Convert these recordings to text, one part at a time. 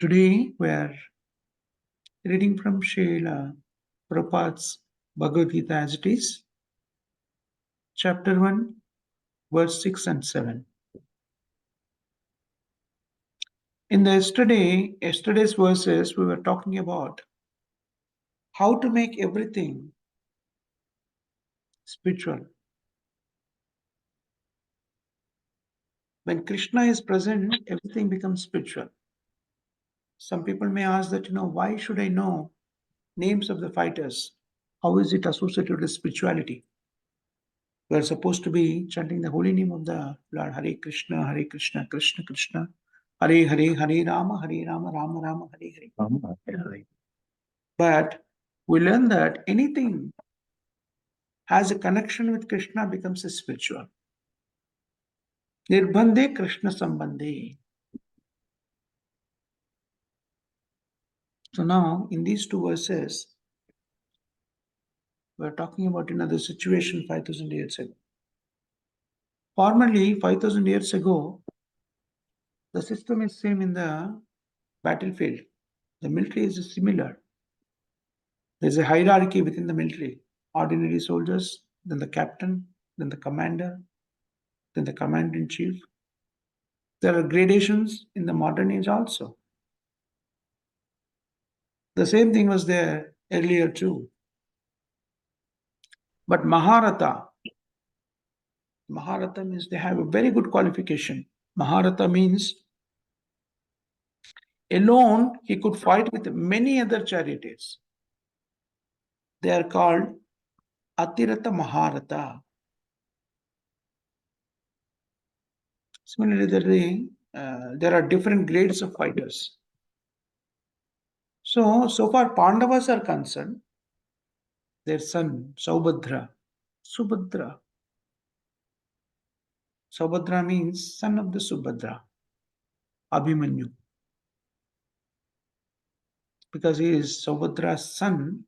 Today we are reading from Srila Prabhupada's Bhagavad Gita as it is, chapter 1, verse 6 and 7. In the yesterday's verses, we were talking about how to make everything spiritual. When Krishna is present, everything becomes spiritual. Some people may ask that, why should I know names of the fighters? How is it associated with spirituality? We are supposed to be chanting the holy name of the Lord, Hare Krishna, Krishna Krishna, Hare Hare, Hare Rama, Rama Rama, Hare Hare. But we learn that anything has a connection with Krishna becomes a spiritual. Nirbandhe Krishna Sambandhe. So now, in these two verses, we are talking about another situation 5,000 years ago. Formerly, 5,000 years ago, the system is same in the battlefield. The military is similar. There's a hierarchy within the military. Ordinary soldiers, then the captain, then the commander, then the commander-in-chief. There are gradations in the modern age also. The same thing was there earlier too. But Maharata means they have a very good qualification. Maharata means alone he could fight with many other charioteers. They are called Atirata Maharata. Similarly, there are different grades of fighters. So far Pandavas are concerned, their son Subhadra means son of the Subhadra, Abhimanyu. Because he is Subhadra's son,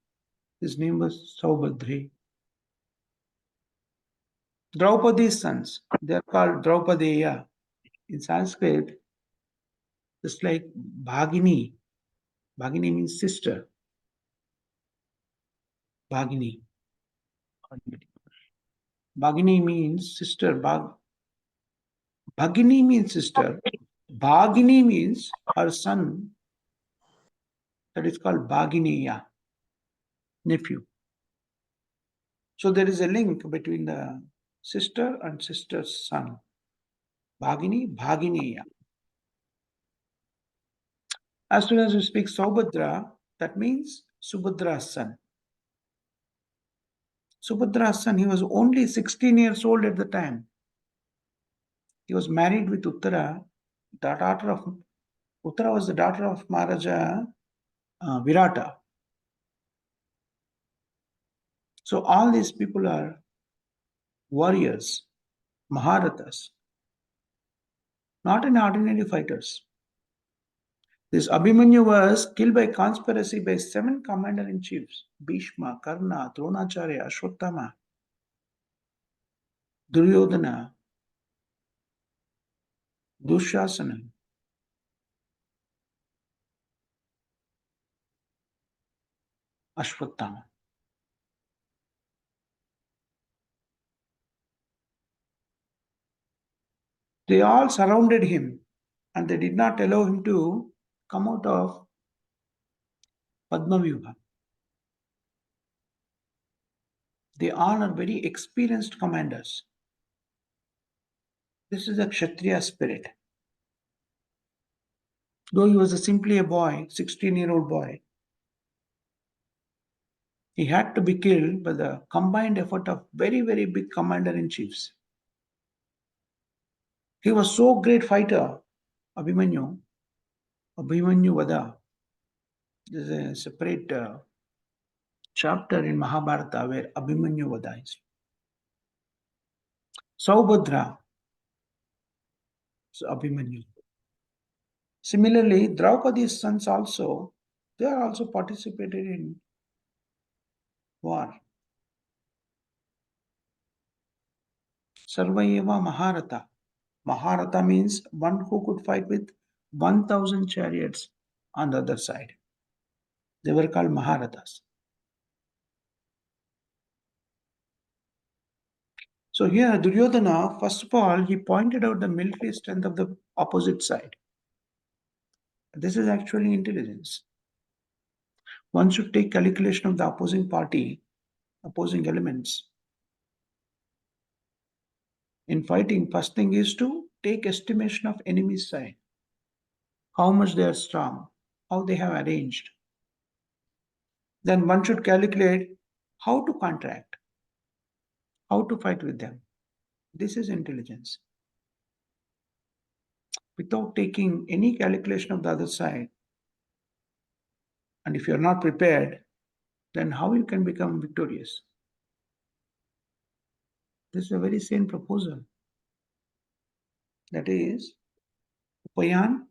his name was Saubhadri. Draupadi's sons, they are called Draupadeya. In Sanskrit, just like Bhagini. Bhagini means sister. Bhagini. Bhagini means sister. Bhagini means sister. Bhagini means her son. That is called Bhagineya, nephew. So there is a link between the sister and sister's son. Bhagini, Bhagineya. As soon as we speak Saubhadra, that means Subhadra's son. Subhadra's son, he was only 16 years old at the time. He was married with Uttara. Uttara was the daughter of Maharaja Virata. So all these people are warriors, Maharathas, not an ordinary fighters. This Abhimanyu was killed by conspiracy by 7 commander-in-chiefs: Bhishma, Karna, Dronacharya, Ashwatthama, Duryodhana, Dushasana. Ashwatthama. They all surrounded him and they did not allow him to come out of Padmavyuha. They all are very experienced commanders. This is a Kshatriya spirit. Though he was simply a boy, 16-year-old boy, he had to be killed by the combined effort of very, very big commander-in-chiefs. He was so great fighter, Abhimanyu Vada. There is a separate chapter in Mahabharata where Abhimanyu Vada is. Saubhadra, so Abhimanyu. Similarly, Draupadi's sons also, they are also participated in war. Sarvayeva Maharata. Maharata means one who could fight with 1,000 chariots on the other side. They were called Maharathas. So here Duryodhana, first of all, he pointed out the military strength of the opposite side. This is actually intelligence. One should take calculation of the opposing party, opposing elements. In fighting, first thing is to take estimation of enemy's side. How much they are strong, how they have arranged. Then one should calculate how to contract, how to fight with them. This is intelligence. Without taking any calculation of the other side, and if you are not prepared, then how you can become victorious? This is a very sane proposal. That is, Upayan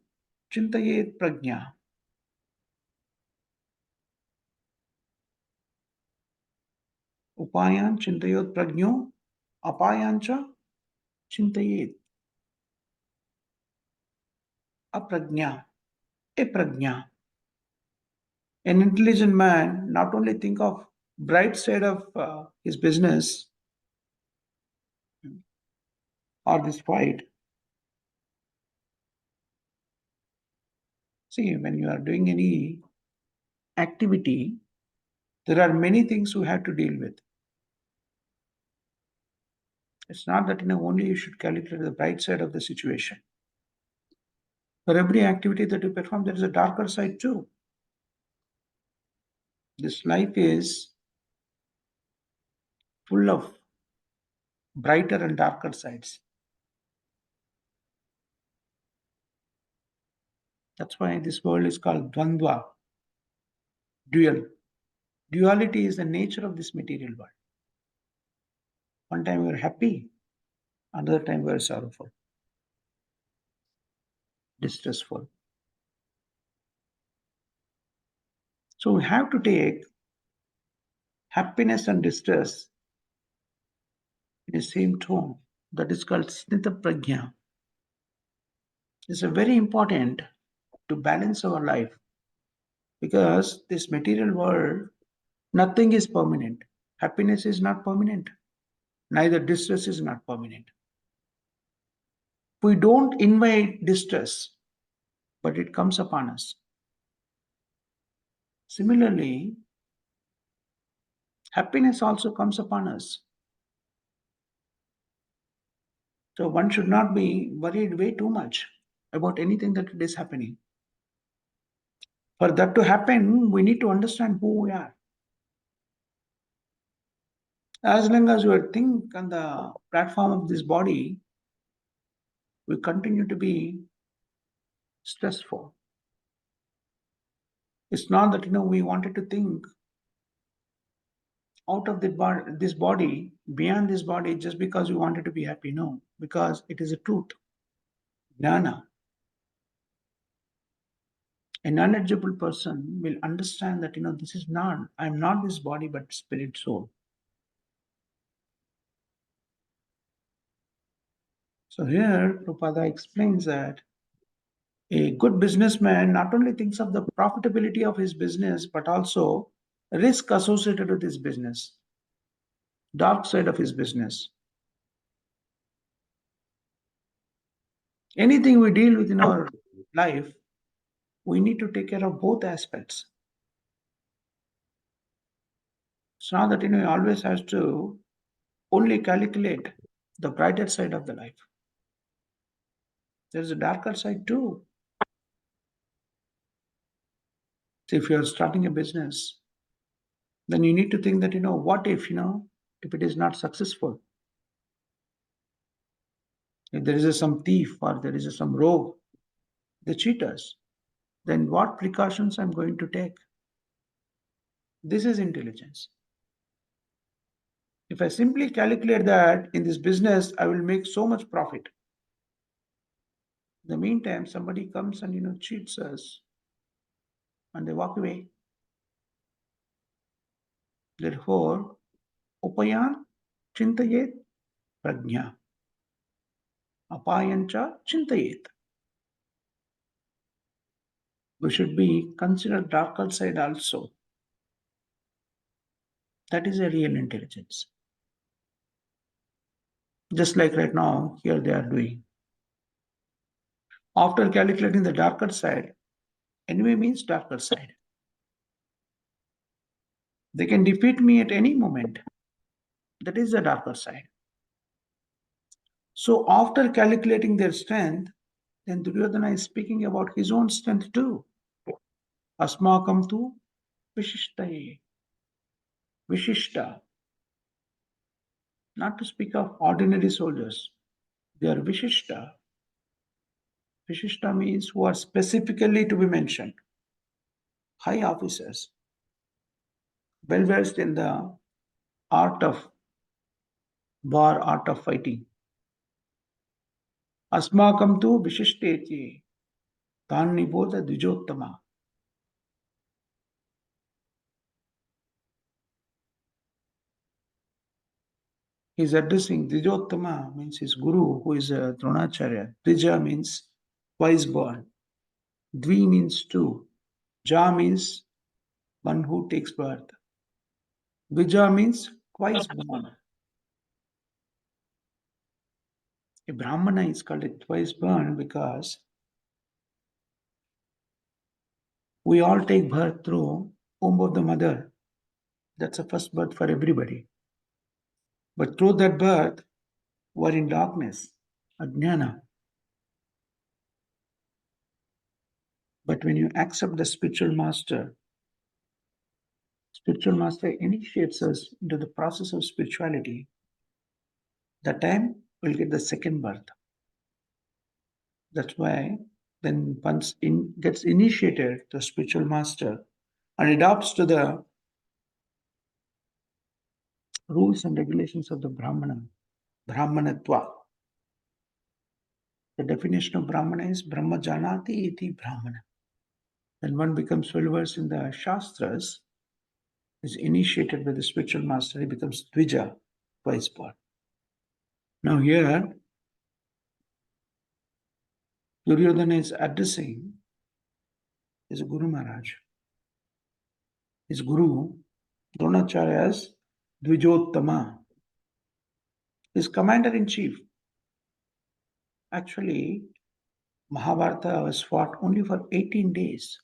Chintayet Prajna. Upayan Chintayot Prajno Apayancha Chintayet. Aprajna. A prajna. An intelligent man not only think of bright side of his business or this fight. See, when you are doing any activity, there are many things you have to deal with. It's not that only you should calculate the bright side of the situation. For every activity that you perform, there is a darker side too. This life is full of brighter and darker sides. That's why this world is called Dvandva, dual. Duality is the nature of this material world. One time we are happy, another time we are sorrowful, distressful. So we have to take happiness and distress in the same tone. That is called Snita Prajna. It's a very important to balance our life, because this material world, nothing is permanent. Happiness is not permanent. Neither distress is not permanent. We don't invite distress, but it comes upon us. Similarly, happiness also comes upon us. So one should not be worried way too much about anything that is happening. For that to happen, we need to understand who we are. As long as we think on the platform of this body, we continue to be stressful. It's not that we wanted to think out of this body, beyond this body, just because we wanted to be happy. No, because it is a truth. Jnana. A knowledgeable person will understand that this is not, I'm not this body but spirit soul. So here Prabhupada explains that a good businessman not only thinks of the profitability of his business, but also risk associated with his business, dark side of his business. Anything we deal with in our life, we need to take care of both aspects. It's not that he always has to only calculate the brighter side of the life. There's a darker side too. So if you're starting a business, then you need to think that, what if it is not successful? If there is some thief or there is some rogue, they cheat us, then what precautions I'm going to take? This is intelligence. If I simply calculate that in this business, I will make so much profit. In the meantime, somebody comes and cheats us and they walk away. Therefore, upayan chintayet prajna. Apayancha chintayet. We should be considered darker side also. That is a real intelligence. Just like right now, here they are doing. After calculating the darker side, enemy means darker side. They can defeat me at any moment. That is the darker side. So after calculating their strength, then Duryodhana is speaking about his own strength too. Asmakam tu vishishtaye. Vishishta. Not to speak of ordinary soldiers. They are Vishishta. Vishishta means who are specifically to be mentioned. High officers, well versed in the art of war, art of fighting. Asmakam tu Vishishteti. Tanniboda Dvijottama. He is addressing Dvijottama, means his guru, who is a Dronacharya. Dvija means twice born. Dvi means two. Ja means one who takes birth. Dvija means twice born. A Brahmana is called a twice born because we all take birth through womb of the mother. That's a first birth for everybody. But through that birth, we are in darkness, ajnana. But when you accept the spiritual master initiates us into the process of spirituality. That time we'll get the second birth. That's why then once gets initiated, the spiritual master, and adopts to the rules and regulations of the Brahmana, Brahmanatva. The definition of Brahmana is Brahma Janati iti Brahmana. When one becomes well versed in the Shastras, is initiated by the spiritual master, he becomes Dvija, twice born. Now here, Duryodhana is addressing his Guru Maharaj. His Guru, Dronacharya, as Dvijottama. His commander-in-chief. Actually, Mahabharata was fought only for 18 days.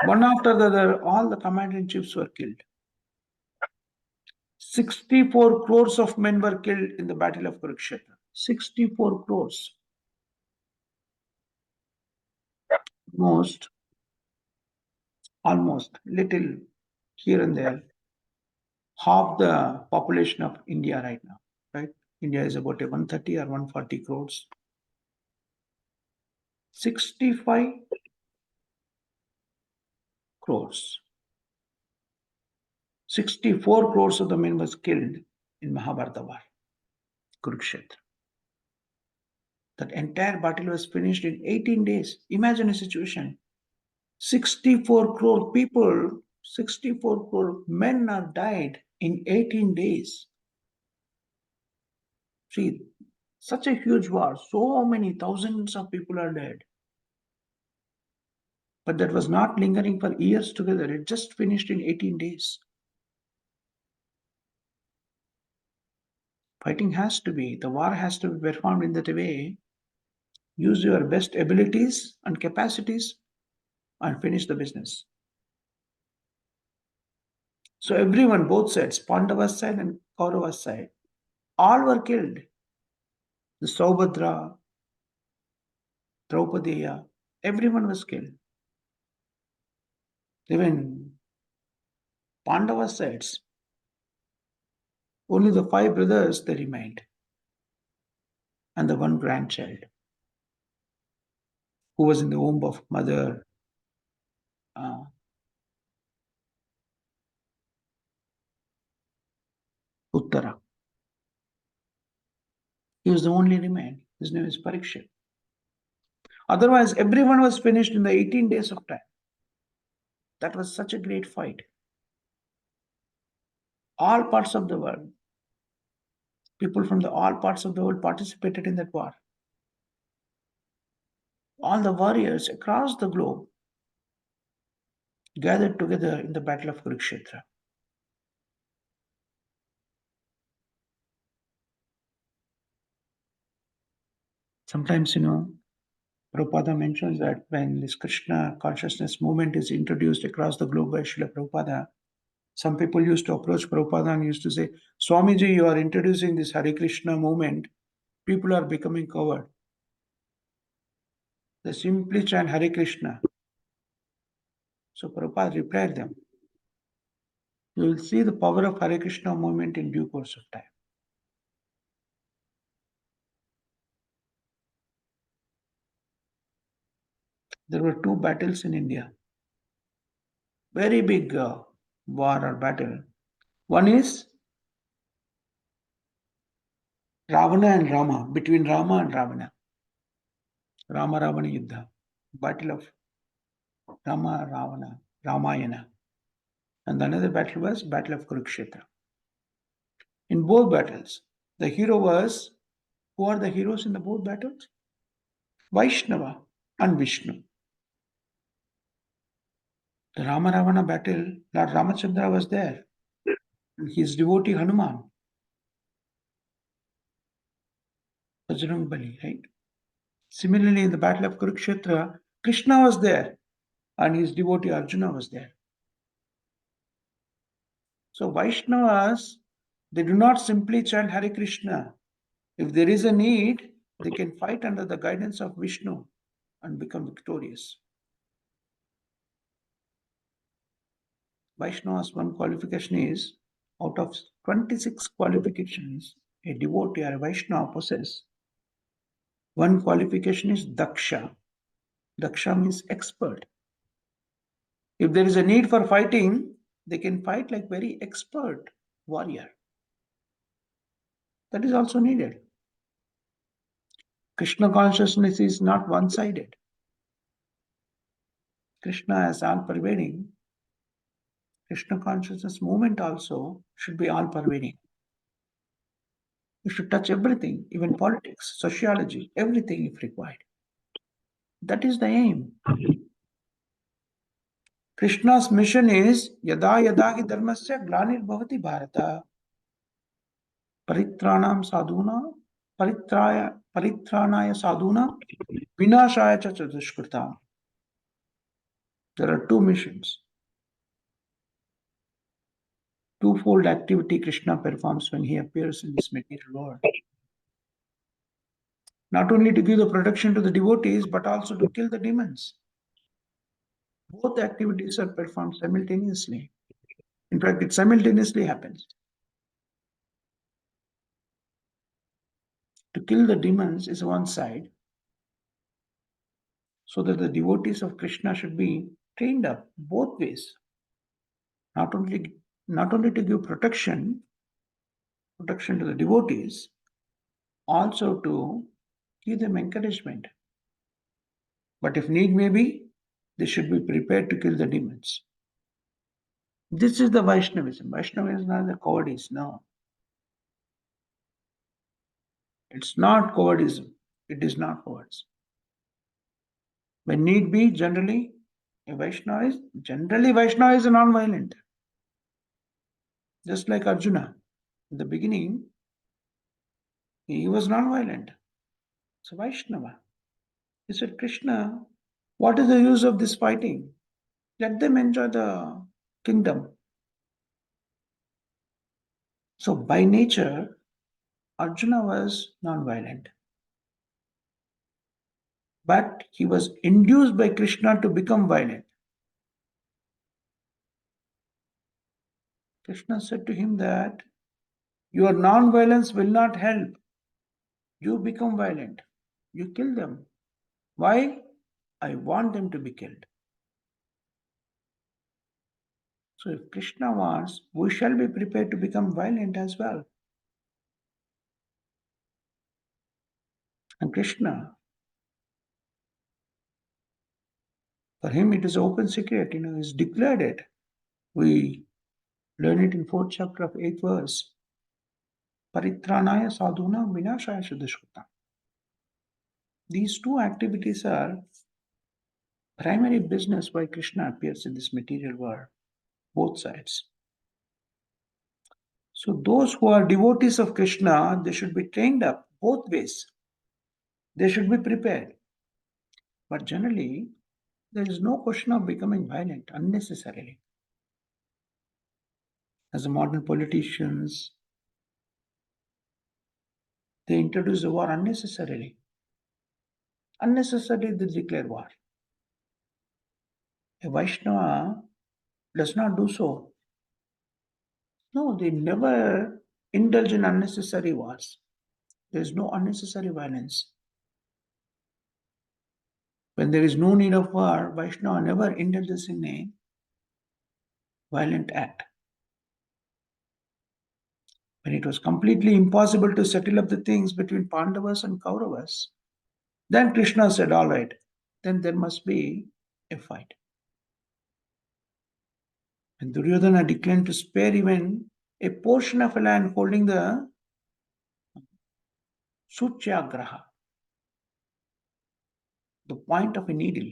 One after the other, all the commander-in-chiefs were killed. 64 crores of men were killed in the battle of Kurukshetra. 64 crores. Almost, little here and there. Half the population of India right now, right? India is about 130 or 140 crores. 65 crores. 64 crores of the men was killed in Mahabharata war, Kurukshetra. That entire battle was finished in 18 days. Imagine a situation. 64 crore people, 64 crore men are died in 18 days. See, such a huge war, so many thousands of people are dead. But that was not lingering for years together. It just finished in 18 days. Fighting has to be, the war has to be performed in that way. Use your best abilities and capacities and finish the business. So everyone, both sides, Pandava's side and Kaurava's side, all were killed. The Saubhadra, Draupadiya, everyone was killed. Even Pandava's sides, only the 5 brothers they remained, and the one grandchild who was in the womb of mother Uttara. He was the only remained. His name is Parikshit. Otherwise, everyone was finished in the 18 days of time. That was such a great fight. All parts of the world, people from all parts of the world participated in that war. all the warriors across the globe gathered together in the battle of Kurukshetra. Sometimes, Prabhupada mentions that when this Krishna consciousness movement is introduced across the globe by Srila Prabhupada, some people used to approach Prabhupada and used to say, Swamiji, you are introducing this Hare Krishna movement. People are becoming coward. They simply chant Hare Krishna. So Prabhupada replied them, you will see the power of Hare Krishna movement in due course of time. There were two battles in India. Very big war or battle. One is Ravana and Rama, between Rama and Ravana. Rama-Ravana Yuddha. Battle of Rama-Ravana, Ramayana. And another battle was Battle of Kurukshetra. In both battles, the hero was, who are the heroes in the both battles? Vaishnava and Vishnu. The Rama-Ravana battle, Lord Ramachandra was there. And his devotee Hanuman. Bajrang Bali, right? Similarly, in the battle of Kurukshetra, Krishna was there and his devotee Arjuna was there. So Vaishnavas, they do not simply chant Hare Krishna. If there is a need, they can fight under the guidance of Vishnu and become victorious. Vaishnavas, one qualification is, out of 26 qualifications a devotee or a Vaishnava possesses, one qualification is Daksha. Daksha means expert. If there is a need for fighting, they can fight like very expert warrior. That is also needed. Krishna consciousness is not one-sided. Krishna is all-pervading. Krishna consciousness movement also should be all-pervading. You should touch everything, even politics, sociology, everything if required. That is the aim. Krishna's mission is yada yada hi dharmasya glanir bhavati bharata paritranam sadhuna paritranaya sadhuna vinashaya cha dushkritam. There are two missions. Twofold activity Krishna performs when he appears in this material world. Not only to give the protection to the devotees, but also to kill the demons. Both activities are performed simultaneously. In fact, it simultaneously happens. To kill the demons is one side, so that the devotees of Krishna should be trained up both ways. Not only to give protection to the devotees, also to give them encouragement. But if need may be, they should be prepared to kill the demons. This is the Vaishnavism. Vaishnavism is not the cowardice, no. It's not cowardism. It is not cowardice. When need be, generally, Vaishnava is non-violent. Just like Arjuna. In the beginning, he was non-violent. So Vaishnava. He said, Krishna, what is the use of this fighting? Let them enjoy the kingdom. So by nature, Arjuna was non-violent. But he was induced by Krishna to become violent. Krishna said to him that your non-violence will not help. You become violent. You kill them. Why? I want them to be killed. So if Krishna wants, we shall be prepared to become violent as well. And Krishna, for him it is open secret, he's declared it. We learn it in 4th chapter of 8th verse. Paritranaya sadhuna vinashaya shuddhashkutam. These two activities are primary business why Krishna appears in this material world, both sides. So those who are devotees of Krishna, they should be trained up both ways. They should be prepared. But generally, there is no question of becoming violent unnecessarily. As the modern politicians, they introduce the war unnecessarily. Unnecessarily, they declare war. A Vaishnava does not do so. No, they never indulge in unnecessary wars. There is no unnecessary violence. When there is no need of war, Vaishnava never indulges in a violent act. When it was completely impossible to settle up the things between Pandavas and Kauravas, then Krishna said, all right, then there must be a fight. And Duryodhana declined to spare even a portion of a land holding the Suchyagraha, the point of a needle.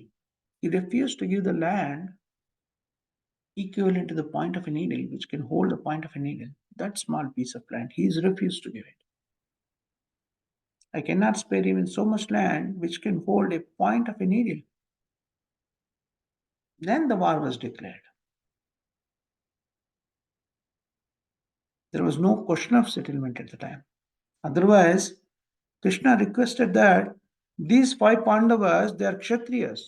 He refused to give the land equivalent to the point of a needle, which can hold the point of a needle. That small piece of land, he has refused to give it. I cannot spare even so much land which can hold a point of a needle. Then the war was declared. There was no question of settlement at the time. Otherwise, Krishna requested that these 5 Pandavas, they are Kshatriyas.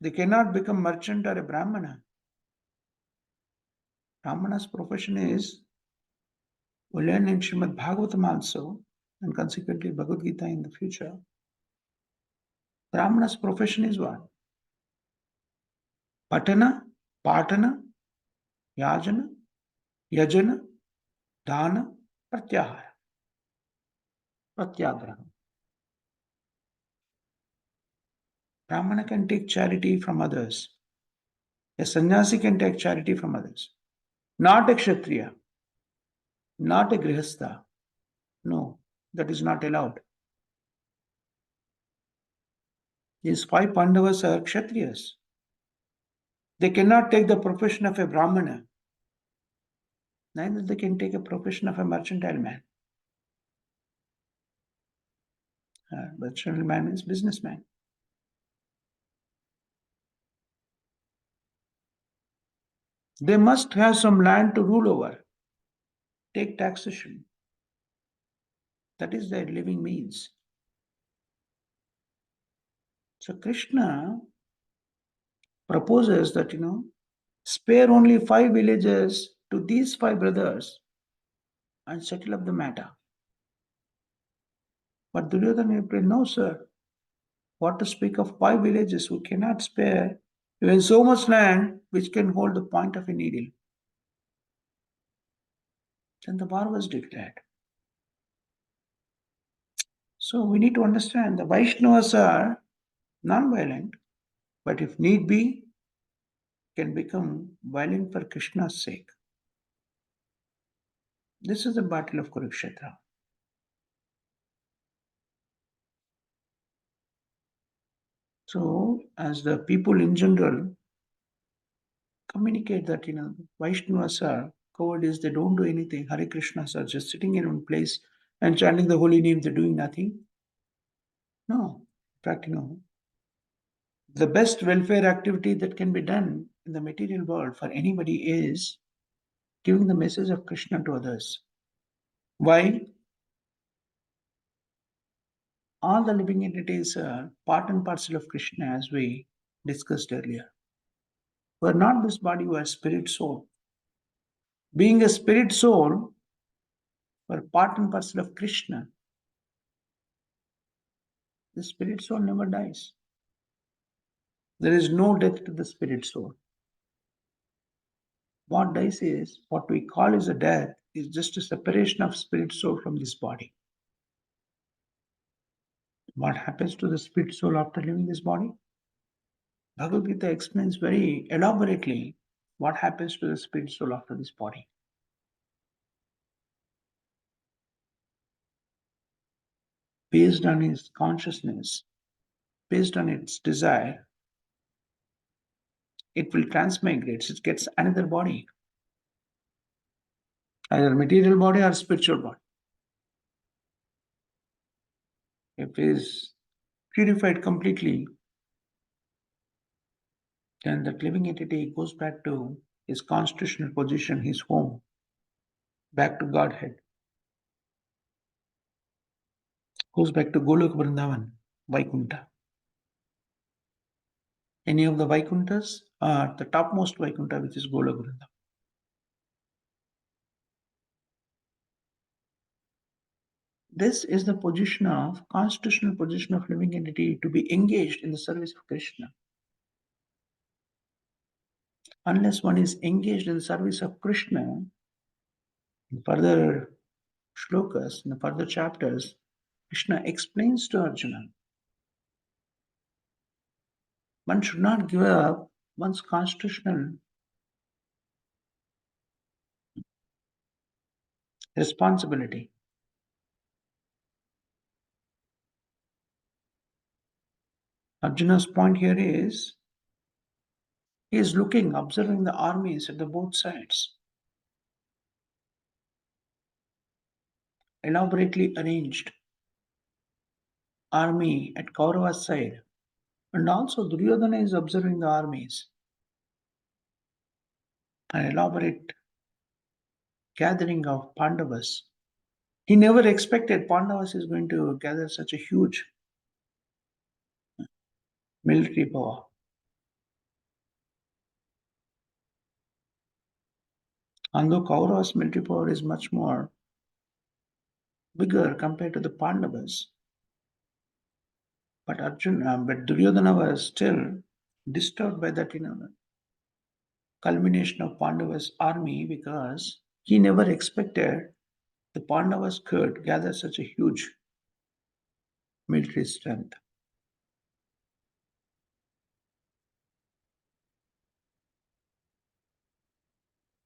They cannot become merchant or a Brahmana. Brahmana's profession is, we learn in Srimad Bhagavatam also, and consequently Bhagavad Gita in the future. Brahmana's profession is what? Patana, Patana, Yajana, Yajana, Dana, Pratyahara. Pratyagraha. Brahmana can take charity from others. A sannyasi can take charity from others. Not a Kshatriya. Not a Grihastha. No, that is not allowed. These 5 Pandavas are Kshatriyas. They cannot take the profession of a Brahmana. Neither they can take a profession of a mercantile man. Mercantile man means businessman. They must have some land to rule over, take taxation. That is their living means. So Krishna proposes that, spare only 5 villages to these 5 brothers and settle up the matter. But Duryodhana replied, no, sir. What to speak of 5 villages who cannot spare even so much land which can hold the point of a needle. Then the war was declared. So we need to understand the Vaishnavas are non-violent, but if need be, can become violent for Krishna's sake. This is the battle of Kurukshetra. So, as the people in general communicate that, Vaishnavas are cowardice, they don't do anything. Hare Krishnas are just sitting in one place and chanting the holy name, they're doing nothing. No. In fact, the best welfare activity that can be done in the material world for anybody is giving the message of Krishna to others. Why? All the living entities are part and parcel of Krishna, as we discussed earlier. We are not this body, we are spirit soul. Being a spirit soul, we are part and parcel of Krishna. The spirit soul never dies. There is no death to the spirit soul. What dies is, what we call as a death, is just a separation of spirit soul from this body. What happens to the spirit soul after leaving this body? Bhagavad Gita explains very elaborately what happens to the spirit soul after this body. Based on its consciousness, based on its desire, it will transmigrate. It gets another body, either material body or spiritual body. If it is purified completely, then that living entity goes back to his constitutional position, his home, back to Godhead. Goes back to Golok Vrindavan, Vaikunta. Any of the Vaikuntas are the topmost Vaikunta, which is Golok Vrindavan. This is the position of, constitutional position of living entity to be engaged in the service of Krishna. Unless one is engaged in the service of Krishna, in further shlokas, in the further chapters, Krishna explains to Arjuna, one should not give up one's constitutional responsibility. Arjuna's point here is, he is looking, observing the armies at the both sides, elaborately arranged army at Kaurava's side, and also Duryodhana is observing the armies, an elaborate gathering of Pandavas. He never expected Pandavas is going to gather such a huge military power. Although Kaurava's military power is much more bigger compared to the Pandavas, but Duryodhana was still disturbed by that culmination of Pandavas' army, because he never expected the Pandavas could gather such a huge military strength.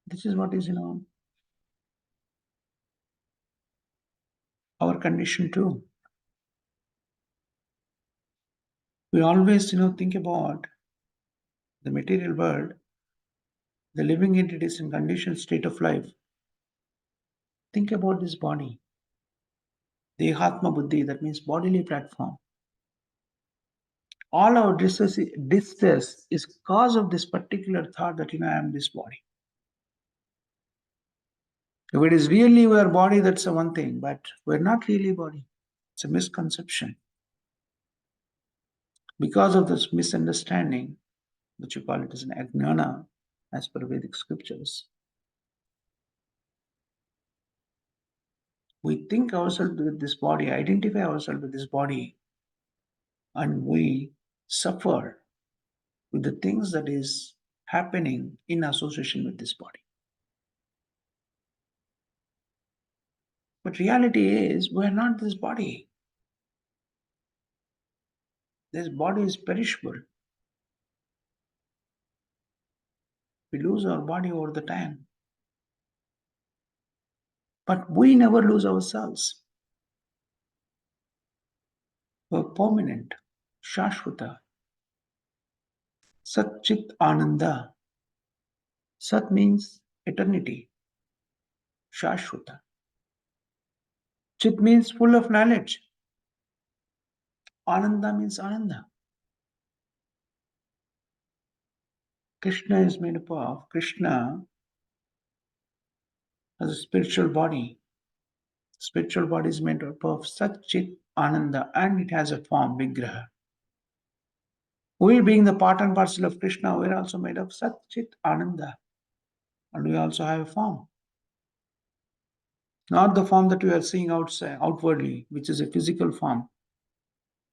This is what is, our condition too. We always, think about the material world, the living entities in conditioned state of life. Think about this body. Dehatma Buddhi, that means bodily platform. All our distress is cause of this particular thought that, I am this body. If it is really our body, that's a one thing, but we're not really body. It's a misconception. Because of this misunderstanding, which you call it as an ajnana, as per Vedic scriptures, we think ourselves with this body, identify ourselves with this body, and we suffer with the things that is happening in association with this body. But reality is, we are not this body. This body is perishable. We lose our body over the time. But we never lose ourselves. We're permanent, Shashvata, Sat Chit Ananda. Sat means eternity, Shashvata. Chit means full of knowledge. Ananda means Ananda. Krishna is made up of, Krishna has a spiritual body. Spiritual body is made up of Sat Chit Ananda, and it has a form, Vigraha. We being the part and parcel of Krishna, we are also made of Sat Chit Ananda, and we also have a form. Not the form that we are seeing outside, outwardly, which is a physical form.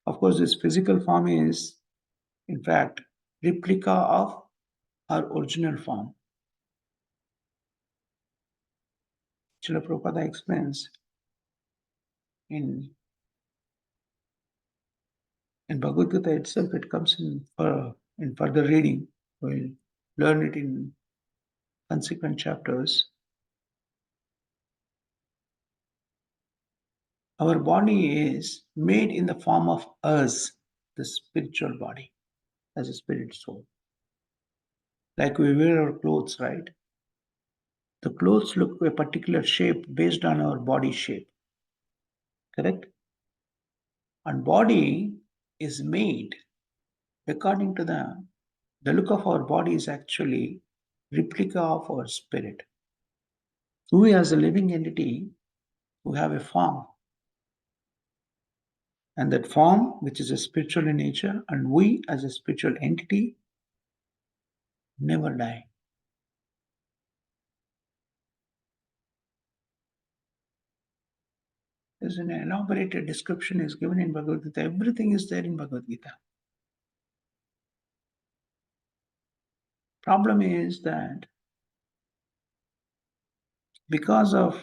Of course, this physical form is, in fact, replica of our original form. Srila Prabhupada explains in Bhagavad Gita itself, it comes in further reading. We'll learn it in consequent chapters. Our body is made in the form of us, the spiritual body, as a spirit soul. Like we wear our clothes, right? The clothes look a particular shape based on our body shape, correct? And body is made according to the look of our body is actually replica of our spirit. We as a living entity, we have a form, and that form, which is a spiritual in nature, and we as a spiritual entity never die. There's an elaborated description is given in Bhagavad Gita. Everything is there in Bhagavad Gita. Problem is that because of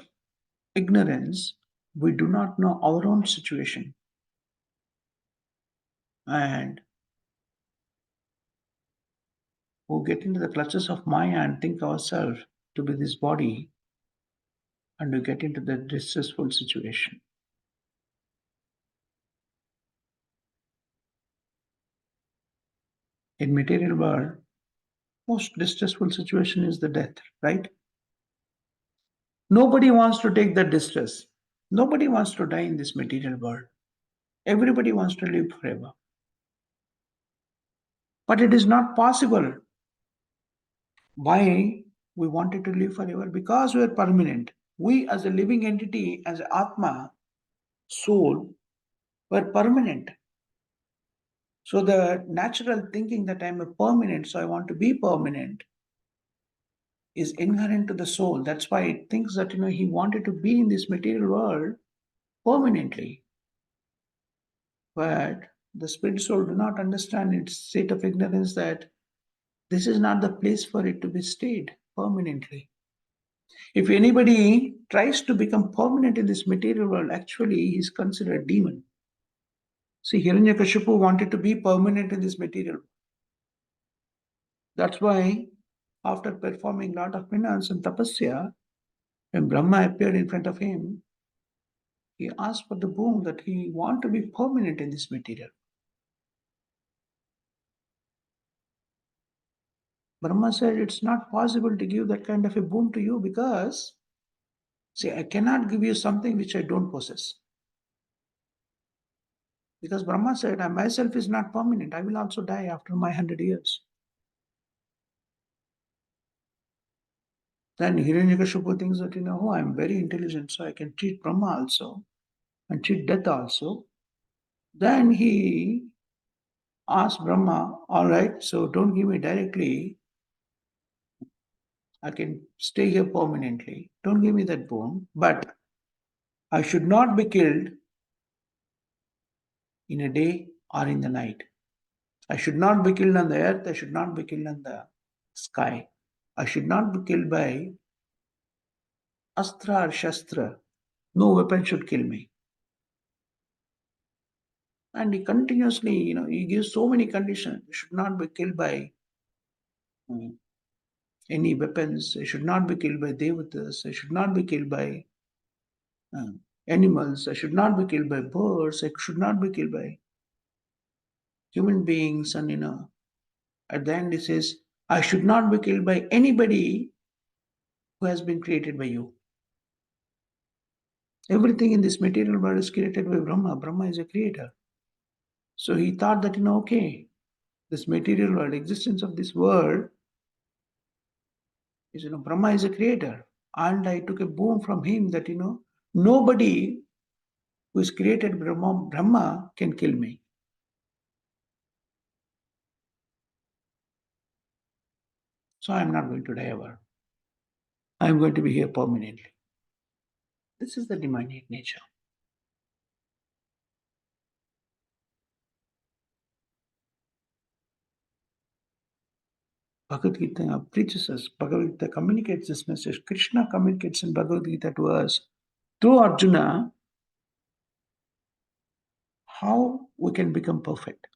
ignorance, we do not know our own situation. And we get into the clutches of Maya and think ourselves to be this body, and we get into the distressful situation. In material world, most distressful situation is the death, right? Nobody wants to take that distress. Nobody wants to die in this material world. Everybody wants to live forever. But it is not possible. Why we wanted to live forever? Because we are permanent. We as a living entity, as Atma, soul, were permanent. So the natural thinking that I'm a permanent, so I want to be permanent, is inherent to the soul. That's why it thinks that he wanted to be in this material world permanently. But the spirit soul do not understand its state of ignorance that this is not the place for it to be stayed permanently. If anybody tries to become permanent in this material world, actually he is considered a demon. See, Hiranyakashipu wanted to be permanent in this material. That's why after performing lot of penance and tapasya, when Brahma appeared in front of him, he asked for the boon that he want to be permanent in this material. Brahma said, it's not possible to give that kind of a boon to you because, see, I cannot give you something which I don't possess. Because Brahma said, I myself is not permanent. I will also die after my 100 years. Then Hiranyakashipu thinks that, oh, I'm very intelligent, so I can cheat Brahma also and cheat death also. Then he asked Brahma, all right, so don't give me directly. I can stay here permanently. Don't give me that boon. But I should not be killed in a day or in the night. I should not be killed on the earth. I should not be killed on the sky. I should not be killed by astra or shastra. No weapon should kill me. And he continuously, he gives so many conditions. You should not be killed by any weapons. I should not be killed by devatas. I should not be killed by uh, animals. I should not be killed by birds. I should not be killed by human beings. And at the end he says, I should not be killed by anybody who has been created by you. Everything in this material world is created by Brahma. Brahma is a creator. So he thought that, okay, this material world, existence of this world is, Brahma is a creator. And I took a boon from him that, nobody who is created Brahma can kill me. So I am not going to die ever. I am going to be here permanently. This is the divine nature. Bhagavad Gita preaches us, Bhagavad Gita communicates this message. Krishna communicates in Bhagavad Gita to us through Arjuna how we can become perfect.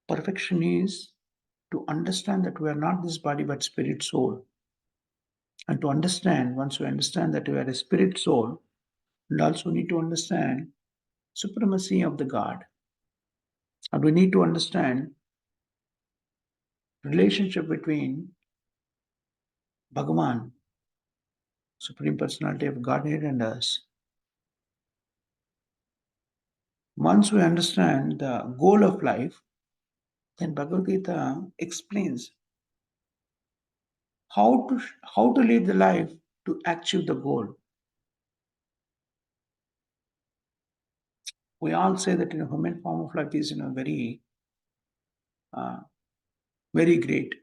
Perfection is to understand that we are not this body but spirit soul. And to understand, once we understand that we are a spirit soul, and also need to understand supremacy of the God. And we need to understand relationship between Bhagavan, Supreme Personality of Godhead, and us. Once we understand the goal of life, then Bhagavad Gita explains how to live the life to achieve the goal. We all say that human form of life is very very great.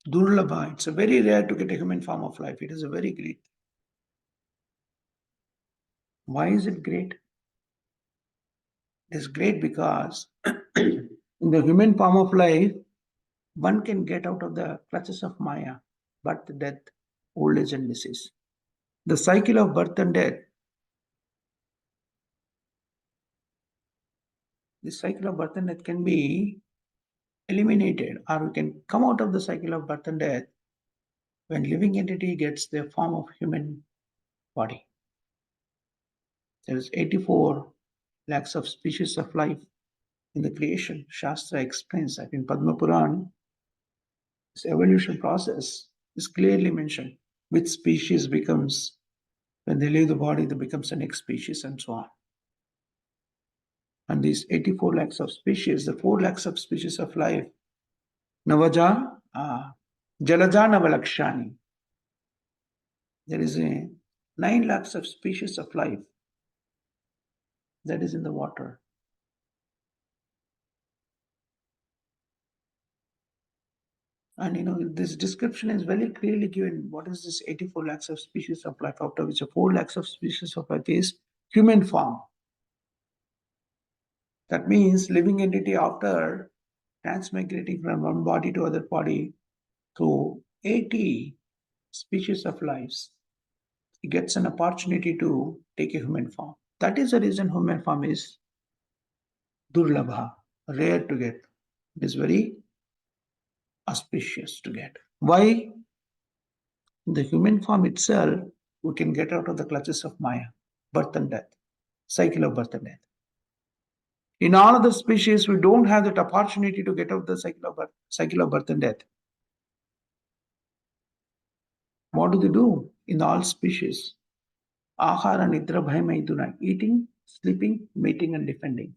Durlabha, it's a very rare to get a human form of life. It is a very great. Why is it great? It is great because in the human form of life, one can get out of the clutches of Maya, birth, death, old age, and disease. The cycle of birth and death, this cycle of birth and death can be eliminated, or we can come out of the cycle of birth and death when living entity gets the form of human body. There is 84 lakhs of species of life in the creation. Shastra explains that in Padma Puran, this evolution process is clearly mentioned. Which species becomes, when they leave the body, they becomes the next species, and so on. And these 84 lakhs of species, the 4 lakhs of species of life, Navaja, Jalaja Navalakshani. There is a 9 lakhs of species of life that is in the water. And this description is very clearly given. What is this 84 lakhs of species of life, out of which 4 lakhs of species of life is human form. That means living entity, after transmigrating from one body to other body through 80 species of lives, he gets an opportunity to take a human form. That is the reason human form is durlabha, rare to get. It is very auspicious to get. Why? In the human form itself, we can get out of the clutches of Maya, birth and death, cycle of birth and death. In all other species, we don't have that opportunity to get out of the cycle of birth and death. What do they do in all species? Ahara, nidra, bhaya, maiduna, eating, sleeping, mating, and defending.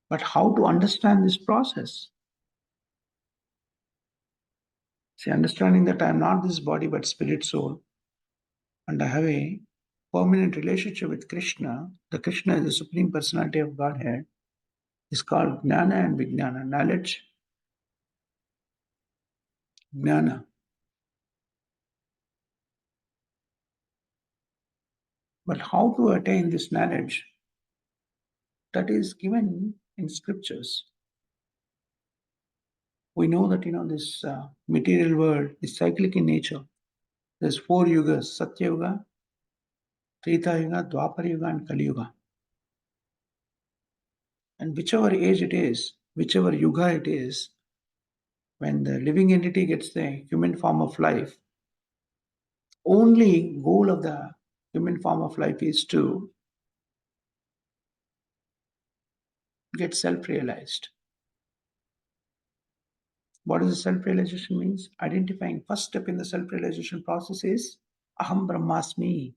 But how to understand this process? See, understanding that I am not this body but spirit soul, and I have a permanent relationship with Krishna. The Krishna is the Supreme Personality of Godhead. Is called Jnana and Vijnana, knowledge, Jnana. But how to attain this knowledge? That is given in scriptures. We know that this material world is cyclic in nature. There's 4 yugas: Satya Yuga, Treta Yuga, Dwapara Yuga, and Kali Yuga. And whichever age it is, whichever yuga it is, when the living entity gets the human form of life, only goal of the human form of life is to get self-realized. What does self-realization means? Identifying. First step in the self-realization process is Aham Brahmasmi.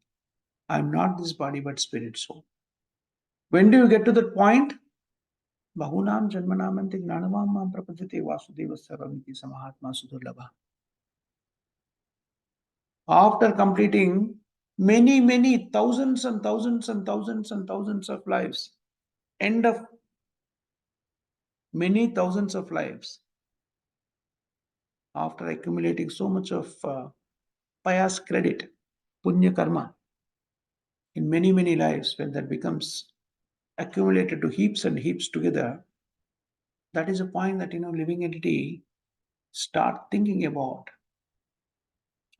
I am not this body but spirit soul. When do you get to that point? Bahunam Janmanamanti Gnanavam Prapajate Vasudeva Sarvamiti Samahatma Sudurlabha. After completing many thousands and thousands and thousands and thousands of lives, end of many thousands of lives, after accumulating so much of pious credit, punya karma, in many lives, when that becomes accumulated to heaps and heaps together, that is a point that living entity start thinking about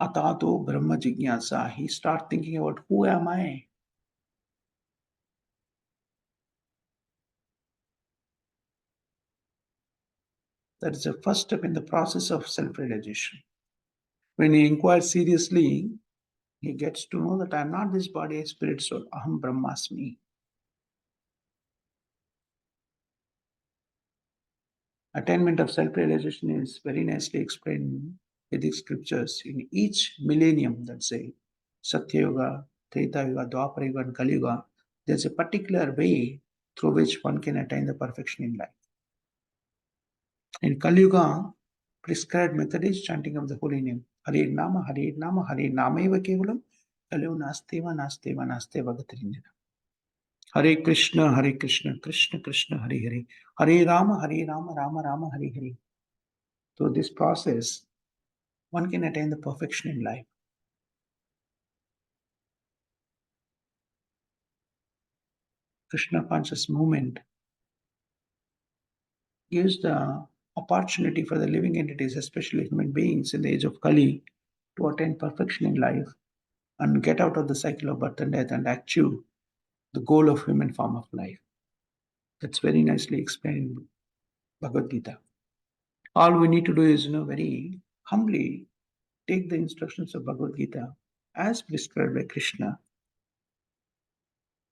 atato brahma jignasa. He start thinking about who am I? That is the first step in the process of self-realization. When he inquires seriously, He gets to know that I am not this body, spirit, soul. Aham Brahmasmi. Attainment of self-realization is very nicely explained in Vedic scriptures. In each millennium, let's say, Satya Yuga, Treta Yuga, Dwapara Yuga, and Kali Yuga, there's a particular way through which one can attain the perfection in life. In Kali Yuga, prescribed method is chanting of the holy name. Hare Nama, Hare Nama, Hare Nama eva kevalam, Kalyo nasteva, nasteva, nasteva gatirindana. Hare Krishna, Krishna Krishna, Hare Hare. Hare Rama, Rama Rama, Hare Hare. Through this process, one can attain the perfection in life. Krishna conscious movement gives the opportunity for the living entities, especially human beings in the age of Kali, to attain perfection in life and get out of the cycle of birth and death and achieve the goal of human form of life. That's very nicely explained in Bhagavad Gita. All we need to do is, very humbly take the instructions of Bhagavad Gita as prescribed by Krishna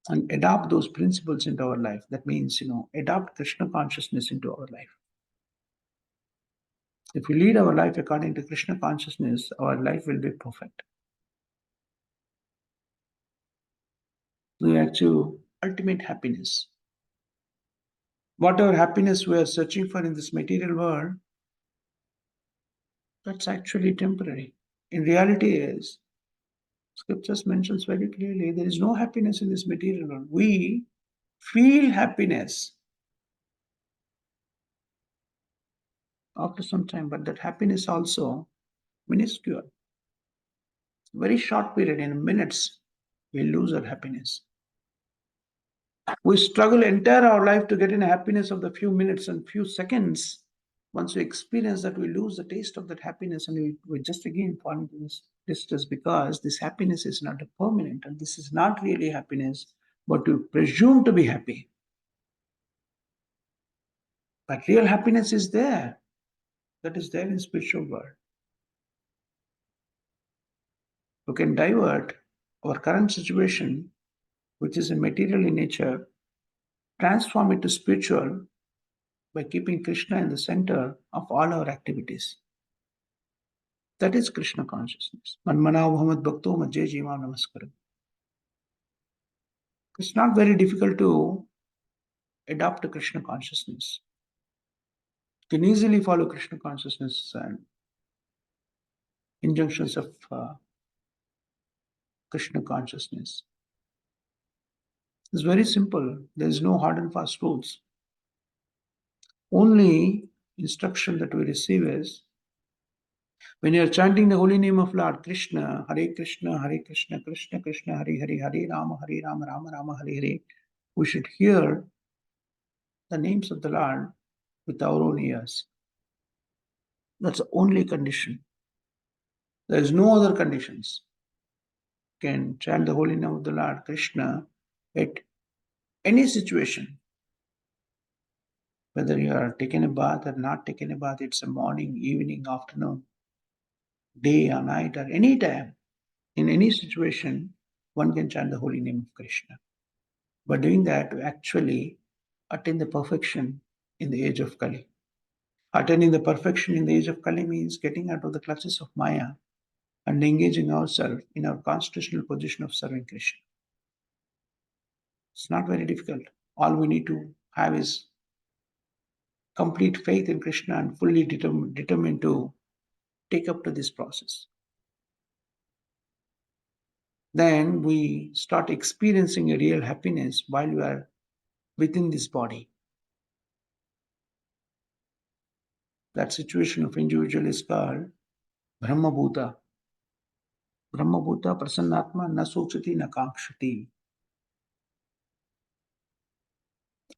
and adopt those principles into our life. That means, adopt Krishna consciousness into our life. If we lead our life according to Krishna consciousness, our life will be perfect. We achieve ultimate happiness. Whatever happiness we are searching for in this material world, that's actually temporary. In reality is, scriptures mentions very clearly, there is no happiness in this material world. We feel happiness after some time, but that happiness also minuscule. Very short period, in minutes, we lose our happiness. We struggle entire our life to get in happiness of the few minutes and few seconds. Once we experience that, we lose the taste of that happiness, and we just again fall into this distress because this happiness is not a permanent, and this is not really happiness, but we presume to be happy. But real happiness is there. That is there in spiritual world. We can divert our current situation, which is a material in nature, transform it to spiritual by keeping Krishna in the center of all our activities. That is Krishna consciousness. Manmana Muhammad Bhakto Majjay Jima Namaskaram. It's not very difficult to adopt a Krishna consciousness. You can easily follow Krishna consciousness and injunctions of Krishna consciousness. It's very simple. There is no hard and fast rules. Only instruction that we receive is when you are chanting the holy name of Lord Krishna, Hare Krishna, Krishna Krishna, Hare Hare, Hare Rama, Rama Rama, Hare Hare, we should hear the names of the Lord with our own ears. That's the only condition. There is no other conditions. You can chant the holy name of the Lord Krishna at any situation. Whether you are taking a bath or not taking a bath, it's a morning, evening, afternoon, day or night, or any time. In any situation, one can chant the holy name of Krishna. By doing that, we actually attain the perfection in the age of Kali. Attaining the perfection in the age of Kali means getting out of the clutches of Maya and engaging ourselves in our constitutional position of serving Krishna. It's not very difficult. All we need to have is complete faith in Krishna and fully determined to take up to this process. Then we start experiencing a real happiness while we are within this body. That situation of individual is called Brahma Bhuta. Brahma Bhuta Prasannatma na sochati na kankshati.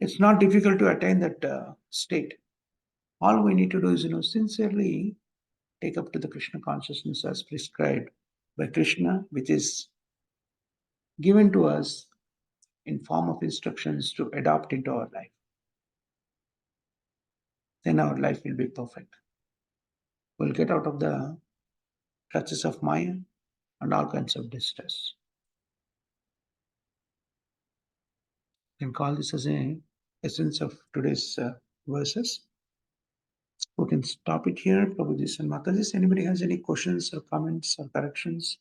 It's not difficult to attain that state. All we need to do is, sincerely take up to the Krishna consciousness as prescribed by Krishna, which is given to us in form of instructions to adopt into our life. Then our life will be perfect. We'll get out of the clutches of Maya and all kinds of distress. You can call this as a essence of today's verses. We can stop it here. Prabhuji and Mataji, anybody has any questions or comments or corrections?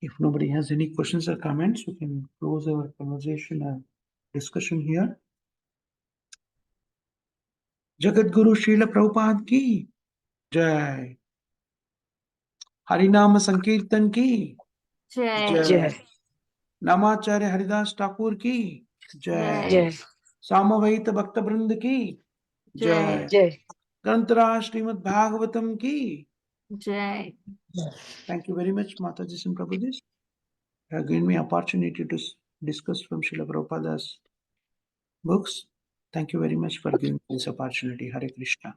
If nobody has any questions or comments, we can close our conversation and discussion here. Jagat Guru Srila Prabhupada ki jai. Harinama Sankirtan ki Jai. jai. Namacharya Haridas Thakur ki jai. Jai. Samavahita Bhakta Vrind ki jai. Jai. Grantara Srimad Bhagavatam ki Jai. Thank you very much, Mataji and Prabhuji. You have given me opportunity to discuss from Srila Prabhupada's books. Thank you very much for giving me this opportunity. Hare Krishna.